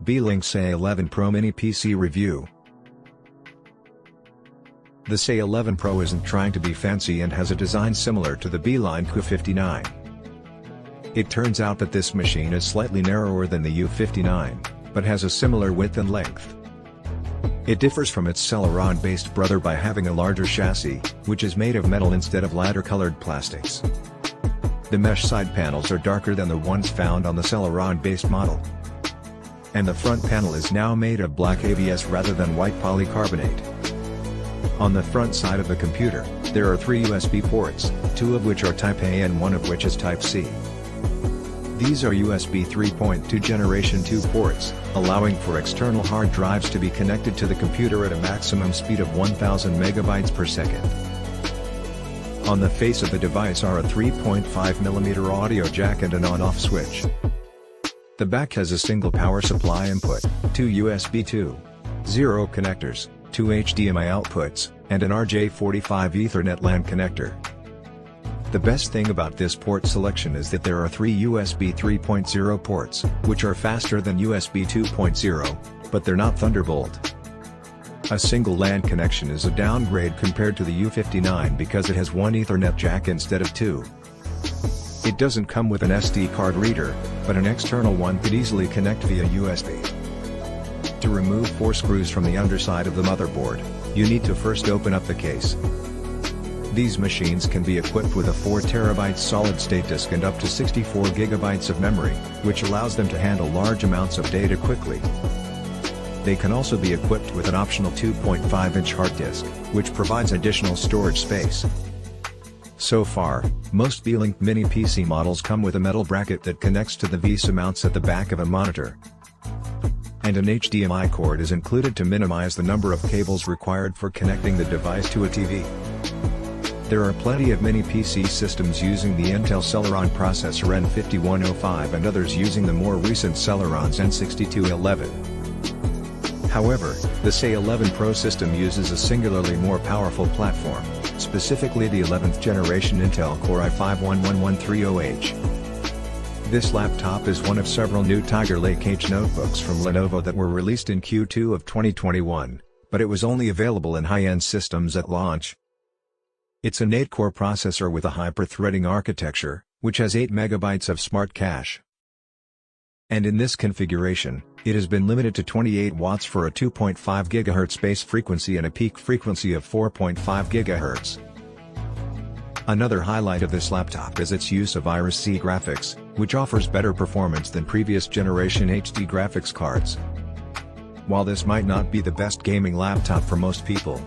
Beelink SEi11 Pro Mini PC Review. The SEi11 Pro isn't trying to be fancy and has a design similar to the Beelink U59. It turns out that this machine is slightly narrower than the U59, but has a similar width and length. It differs from its Celeron-based brother by having a larger chassis, which is made of metal instead of lighter-colored plastics. The mesh side panels are darker than the ones found on the Celeron-based model. And the front panel is now made of black ABS rather than white polycarbonate. On the front side of the computer, there are 3 USB ports, 2 of which are Type A and 1 of which is Type C. These are USB 3.2 Generation 2 ports, allowing for external hard drives to be connected to the computer at a maximum speed of 1000 megabytes per second. On the face of the device are a 3.5mm audio jack and an on-off switch. The back has a single power supply input, 2 USB 2.0 connectors, 2 HDMI outputs, and an RJ45 Ethernet LAN connector. The best thing about this port selection is that there are 3 USB 3.0 ports, which are faster than USB 2.0, but they're not Thunderbolt. A single LAN connection is a downgrade compared to the U59 because it has 1 Ethernet jack instead of 2. It doesn't come with an SD card reader, but an external one could easily connect via USB. To remove 4 screws from the underside of the motherboard, you need to first open up the case. These machines can be equipped with a 4TB solid-state disk and up to 64 GB of memory, which allows them to handle large amounts of data quickly. They can also be equipped with an optional 2.5-inch hard disk, which provides additional storage space. So far, most Beelink Mini PC models come with a metal bracket that connects to the VESA mounts at the back of a monitor. And an HDMI cord is included to minimize the number of cables required for connecting the device to a TV. There are plenty of mini PC systems using the Intel Celeron processor N5105 and others using the more recent Celeron's N6211. However, the SEi11 Pro system uses a singularly more powerful platform, specifically the 11th generation Intel Core i5-11130H. This laptop is one of several new Tiger Lake H notebooks from Lenovo that were released in Q2 of 2021, but it was only available in high-end systems at launch. It's an 8-core processor with a hyper-threading architecture, which has 8 MB of smart cache. And in this configuration, it has been limited to 28 watts for a 2.5 GHz base frequency and a peak frequency of 4.5 GHz. Another highlight of this laptop is its use of Iris-C graphics, which offers better performance than previous generation HD graphics cards. While this might not be the best gaming laptop for most people,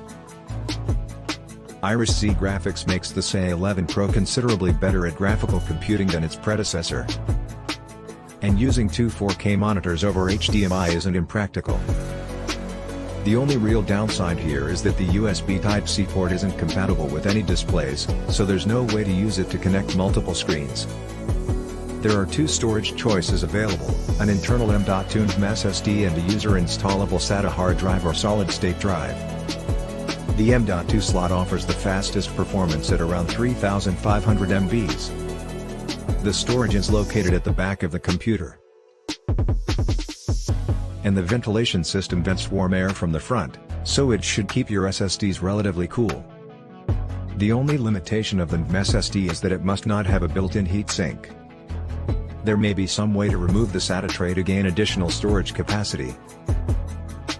Iris-C graphics makes the SEi11 Pro considerably better at graphical computing than its predecessor. And using 2 4K monitors over HDMI isn't impractical. The only real downside here is that the USB Type-C port isn't compatible with any displays, so there's no way to use it to connect multiple screens. There are 2 storage choices available, an internal M.2 SSD and a user-installable SATA hard drive or solid-state drive. The M.2 slot offers the fastest performance at around 3,500 MB. The storage is located at the back of the computer. And the ventilation system vents warm air from the front, so it should keep your SSDs relatively cool. The only limitation of the SSD is that it must not have a built-in heatsink. There may be some way to remove the SATA tray to gain additional storage capacity.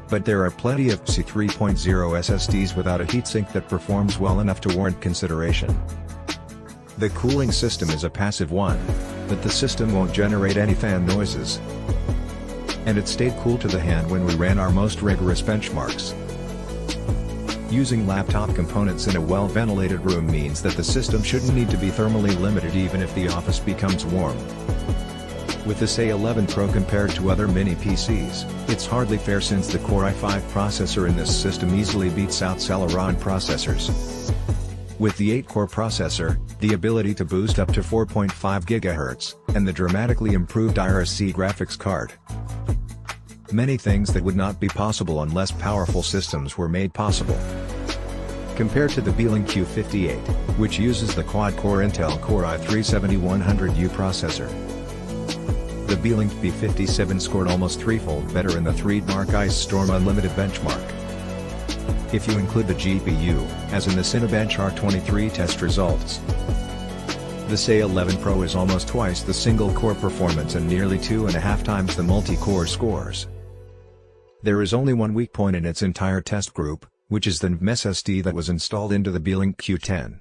But there are plenty of HDMI 3.0 SSDs without a heatsink that performs well enough to warrant consideration. The cooling system is a passive one, but the system won't generate any fan noises. And it stayed cool to the hand when we ran our most rigorous benchmarks. Using laptop components in a well-ventilated room means that the system shouldn't need to be thermally limited even if the office becomes warm. With the SEi11 Pro compared to other mini PCs, it's hardly fair since the Core i5 processor in this system easily beats out Celeron processors. With the 8-core processor, the ability to boost up to 4.5 GHz, and the dramatically improved Iris-C graphics card. Many things that would not be possible on less powerful systems were made possible. Compared to the Beelink U58, which uses the quad-core Intel Core i3-7100U processor. The Beelink B57 scored almost threefold better in the 3-mark Ice Storm Unlimited benchmark. If you include the GPU, as in the Cinebench R23 test results, the SEi11 Pro is almost twice the single-core performance and nearly 2.5 times the multi-core scores. There is only one weak point in its entire test group, which is the NVMe SSD that was installed into the Beelink Q10.